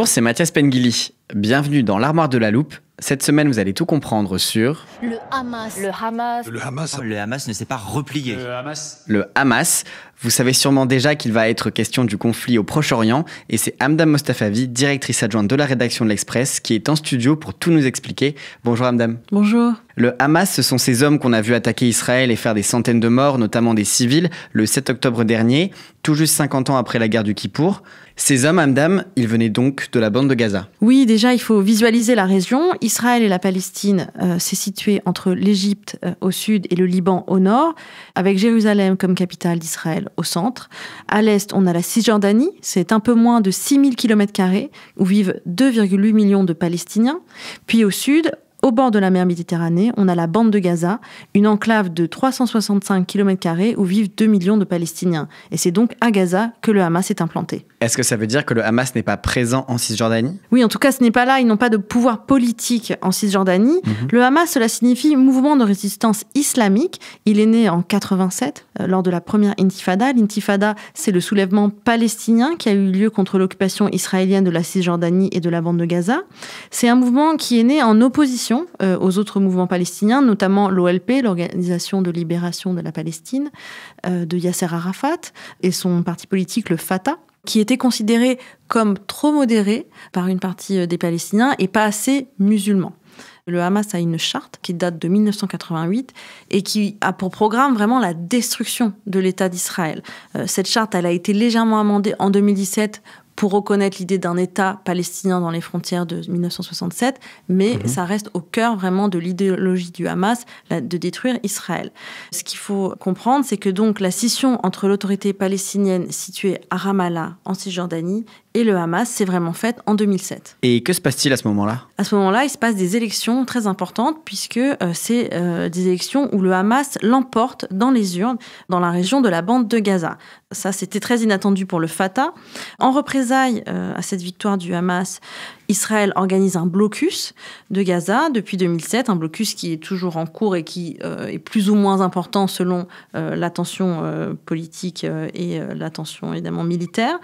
Bonjour, c'est Mathias Pengili. Bienvenue dans l'Armoire de la Loupe. Cette semaine, vous allez tout comprendre sur... Le Hamas. Le Hamas ne s'est pas replié. Le Hamas. Vous savez sûrement déjà qu'il va être question du conflit au Proche-Orient. Et c'est Hamdam Mostafavi, directrice adjointe de la rédaction de l'Express, qui est en studio pour tout nous expliquer. Bonjour Hamdam. Bonjour. Le Hamas, ce sont ces hommes qu'on a vu attaquer Israël et faire des centaines de morts, notamment des civils, le 7 octobre dernier, tout juste 50 ans après la guerre du Kippour. Ces hommes, Hamdam, ils venaient donc de la bande de Gaza. Oui, déjà, il faut visualiser la région. Israël et la Palestine, c'est situé entre l'Égypte au sud et le Liban au nord, avec Jérusalem comme capitale d'Israël au centre. À l'est, on a la Cisjordanie, c'est un peu moins de 6000 km², où vivent 2,8 millions de Palestiniens. Puis au sud, au bord de la mer Méditerranée, on a la bande de Gaza, une enclave de 365 km² où vivent 2 millions de Palestiniens. Et c'est donc à Gaza que le Hamas est implanté. Est-ce que ça veut dire que le Hamas n'est pas présent en Cisjordanie ? Oui, en tout cas, ce n'est pas là. Ils n'ont pas de pouvoir politique en Cisjordanie. Le Hamas, cela signifie mouvement de résistance islamique. Il est né en 87, lors de la première intifada. L'intifada, c'est le soulèvement palestinien qui a eu lieu contre l'occupation israélienne de la Cisjordanie et de la bande de Gaza. C'est un mouvement qui est né en opposition aux autres mouvements palestiniens, notamment l'OLP, l'Organisation de libération de la Palestine, de Yasser Arafat, et son parti politique, le Fatah, qui était considéré comme trop modéré par une partie des Palestiniens et pas assez musulman. Le Hamas a une charte qui date de 1988 et qui a pour programme vraiment la destruction de l'État d'Israël. Cette charte, elle a été légèrement amendée en 2017 pour reconnaître l'idée d'un État palestinien dans les frontières de 1967, mais ça reste au cœur vraiment de l'idéologie du Hamas, de détruire Israël. Ce qu'il faut comprendre, c'est que donc la scission entre l'autorité palestinienne située à Ramallah, en Cisjordanie, et le Hamas s'est vraiment faite en 2007. Et que se passe-t-il à ce moment-là ? À ce moment-là, il se passe des élections très importantes, puisque c'est des élections où le Hamas l'emporte dans les urnes, dans la région de la bande de Gaza. Ça, c'était très inattendu pour le Fatah. En représailles à cette victoire du Hamas, Israël organise un blocus de Gaza depuis 2007, un blocus qui est toujours en cours et qui est plus ou moins important selon la tension politique et la tension évidemment militaire.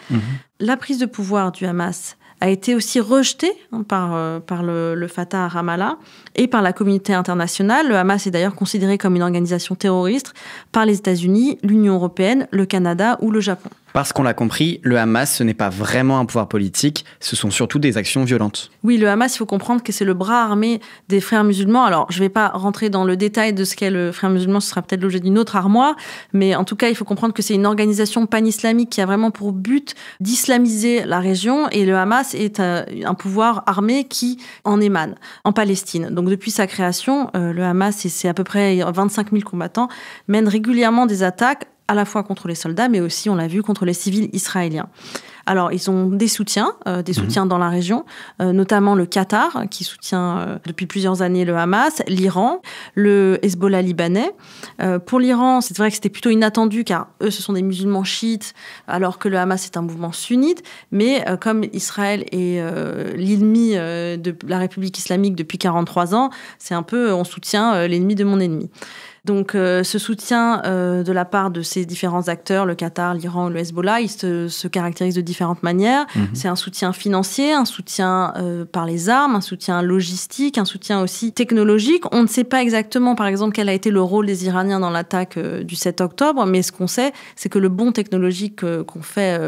La prise de pouvoir du Hamas a été aussi rejetée par le Fatah à Ramallah et par la communauté internationale. Le Hamas est d'ailleurs considéré comme une organisation terroriste par les États-Unis, l'Union européenne, le Canada ou le Japon. Parce qu'on l'a compris, le Hamas, ce n'est pas vraiment un pouvoir politique, ce sont surtout des actions violentes. Oui, le Hamas, il faut comprendre que c'est le bras armé des frères musulmans. Alors, je ne vais pas rentrer dans le détail de ce qu'est le frère musulman, ce sera peut-être l'objet d'une autre armoire, mais en tout cas, il faut comprendre que c'est une organisation pan-islamique qui a vraiment pour but d'islamiser la région, et le Hamas est un pouvoir armé qui en émane en Palestine. Donc, depuis sa création, le Hamas, et c'est à peu près 25 000 combattants, mène régulièrement des attaques à la fois contre les soldats, mais aussi, on l'a vu, contre les civils israéliens. Alors, ils ont des soutiens dans la région, notamment le Qatar, qui soutient depuis plusieurs années le Hamas, l'Iran, le Hezbollah libanais. Pour l'Iran, c'est vrai que c'était plutôt inattendu, car eux, ce sont des musulmans chiites, alors que le Hamas est un mouvement sunnite. Mais comme Israël est l'ennemi de la République islamique depuis 43 ans, c'est un peu, on soutient l'ennemi de mon ennemi. Donc ce soutien de la part de ces différents acteurs, le Qatar, l'Iran, le Hezbollah, il se caractérise de différentes manières. C'est un soutien financier, un soutien par les armes, un soutien logistique, un soutien aussi technologique. On ne sait pas exactement, par exemple, quel a été le rôle des Iraniens dans l'attaque du 7 octobre, mais ce qu'on sait, c'est que le bond technologique qu'ont fait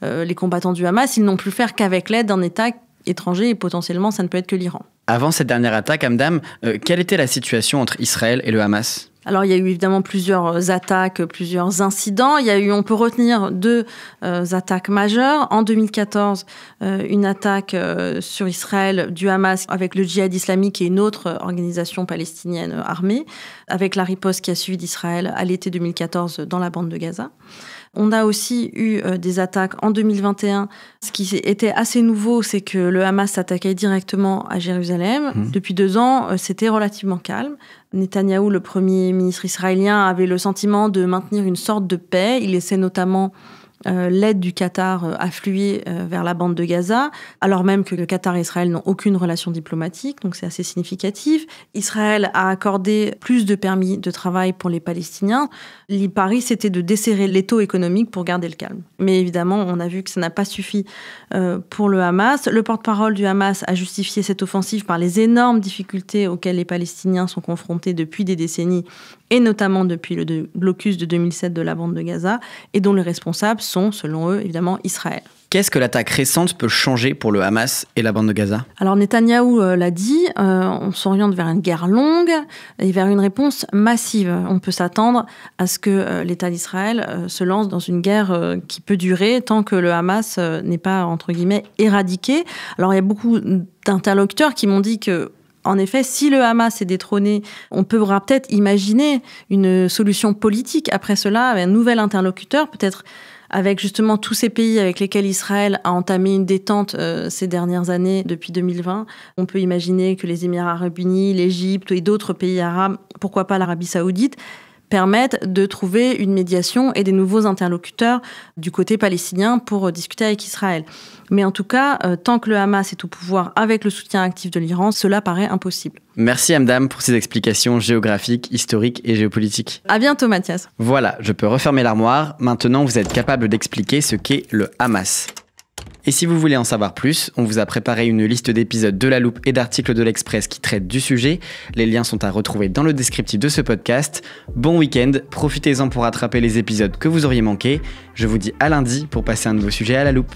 les combattants du Hamas, ils n'ont pu le faire qu'avec l'aide d'un État étranger, et potentiellement, ça ne peut être que l'Iran. Avant cette dernière attaque, Hamdam, quelle était la situation entre Israël et le Hamas ? Alors, il y a eu évidemment plusieurs attaques, plusieurs incidents. On peut retenir deux attaques majeures. En 2014, une attaque sur Israël du Hamas avec le Djihad islamique et une autre organisation palestinienne armée, avec la riposte qui a suivi d'Israël à l'été 2014 dans la bande de Gaza. On a aussi eu des attaques en 2021. Ce qui était assez nouveau, c'est que le Hamas s'attaquait directement à Jérusalem. Depuis 2 ans, c'était relativement calme. Netanyahou, le premier ministre israélien, avait le sentiment de maintenir une sorte de paix. Il essaie notamment l'aide du Qatar affluer vers la bande de Gaza, alors même que le Qatar et Israël n'ont aucune relation diplomatique, donc c'est assez significatif. Israël a accordé plus de permis de travail pour les Palestiniens. Le pari, c'était de desserrer l'étau économique pour garder le calme. Mais évidemment, on a vu que ça n'a pas suffi pour le Hamas. Le porte-parole du Hamas a justifié cette offensive par les énormes difficultés auxquelles les Palestiniens sont confrontés depuis des décennies, et notamment depuis le blocus de 2007 de la bande de Gaza, et dont les responsables sont, selon eux, évidemment, Israël. Qu'est-ce que l'attaque récente peut changer pour le Hamas et la bande de Gaza ? Alors Netanyahou l'a dit, on s'oriente vers une guerre longue et vers une réponse massive. On peut s'attendre à ce que l'État d'Israël se lance dans une guerre qui peut durer tant que le Hamas n'est pas, entre guillemets, éradiqué. Alors il y a beaucoup d'interlocuteurs qui m'ont dit que en effet, si le Hamas est détrôné, on pourra peut-être imaginer une solution politique après cela, avec un nouvel interlocuteur, peut-être avec justement tous ces pays avec lesquels Israël a entamé une détente ces dernières années, depuis 2020. On peut imaginer que les Émirats arabes unis, l'Égypte et d'autres pays arabes, pourquoi pas l'Arabie saoudite, permettent de trouver une médiation et des nouveaux interlocuteurs du côté palestinien pour discuter avec Israël. Mais en tout cas, tant que le Hamas est au pouvoir avec le soutien actif de l'Iran, cela paraît impossible. Merci Hamdam pour ces explications géographiques, historiques et géopolitiques. À bientôt Mathias. Voilà, je peux refermer l'armoire. Maintenant, vous êtes capable d'expliquer ce qu'est le Hamas. Et si vous voulez en savoir plus, on vous a préparé une liste d'épisodes de La Loupe et d'articles de l'Express qui traitent du sujet. Les liens sont à retrouver dans le descriptif de ce podcast. Bon week-end, profitez-en pour rattraper les épisodes que vous auriez manqués. Je vous dis à lundi pour passer un nouveau sujet à La Loupe.